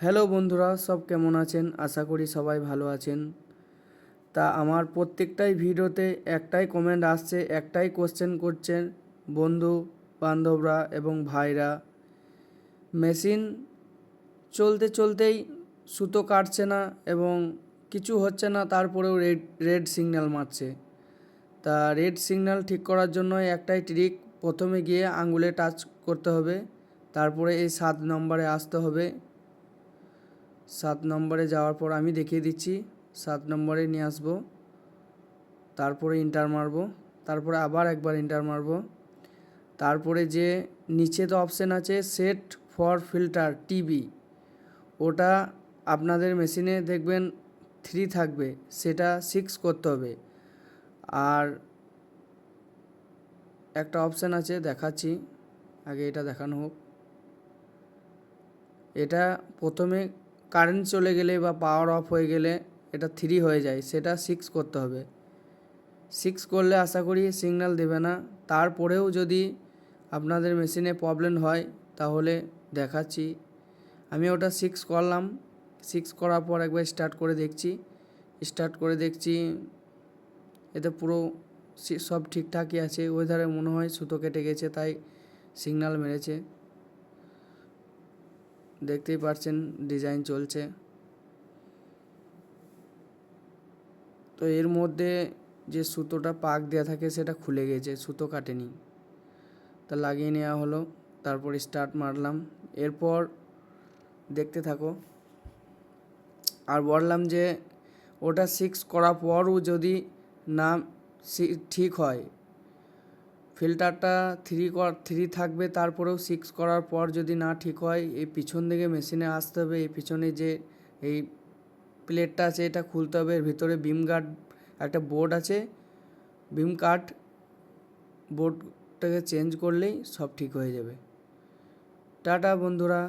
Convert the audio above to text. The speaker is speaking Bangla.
হ্যালো বন্ধুরা, সব কেমন আছেন? আশা করি সবাই ভালো আছেন। তা আমার প্রত্যেকটাই ভিডিওতে একটাই কমেন্ট আসছে, একটাই কোশ্চেন করছেন বন্ধু বান্ধবরা এবং ভাইরা। মেশিন চলতে চলতেই সুতো কাটছে না এবং কিছু হচ্ছে না, তারপরেও রেড সিগন্যাল মারছে। তা রেড সিগন্যাল ঠিক করার জন্য একটাই ট্রিক, প্রথমে গিয়ে আঙুলে টাচ করতে হবে, তারপরে এই 7 নম্বরে আসতে হবে। 7 নম্বরে যাওয়ার পর আমি দেখিয়ে দিচ্ছি, 7 নম্বরে নিয়ে আসবো, তারপরে ইন্টার মারবো, তারপরে আবার একবার ইন্টার মারবো, তারপরে যে নিচে তো অপশান আছে সেট ফর ফিল্টার টিবি, ওটা আপনাদের মেশিনে দেখবেন 3 থাকবে, সেটা 6 করতে হবে। আর একটা অপশান আছে, দেখাচ্ছি, আগে এটা দেখানো হোক। এটা প্রথমে কারেন্ট চলে গেলে বা পাওয়ার অফ হয়ে গেলে এটা 3 হয়ে যায়, সেটা 6 করতে হবে। 6 করলে আশা করি সিগন্যাল দেবে না। তারপরেও যদি আপনাদের মেশিনে প্রবলেম হয় তাহলে দেখাচ্ছি, আমি ওটা 6 করলাম। 6 করার পর একবার স্টার্ট করে দেখছি এতে পুরো সব ঠিকঠাকই আছে। ওই ধারে মনে হয় সুতো কেটে গেছে, তাই সিগন্যাল মেরেছে। দেখতেই পাচ্ছেন ডিজাইন চলছে। তো এর মধ্যে যে সুতোটা পাক দেওয়া থাকে সেটা খুলে গেছে, সুতো কাটেনি। তা লাগিয়ে নেওয়া হলো, তারপর স্টার্ট মারলাম। এরপর দেখতে থাকো। আর বললাম যে ওটা 6 করার পরও যদি না ঠিক হয়, ফিল্টারটা 3 থাকবে, তারপরেও 6 করার পর যদি না ঠিক হয়, এই পিছন দিকে মেশিনে আসতে হবে। এই পিছনে যে এই প্লেটটা আছে এটা খুলতে হবে। এর ভিতরে বিম গার্ড একটা বোর্ড আছে, বিম কাট বোর্ডটাকে চেঞ্জ করলেই সব ঠিক হয়ে যাবে। টাটা বন্ধুরা।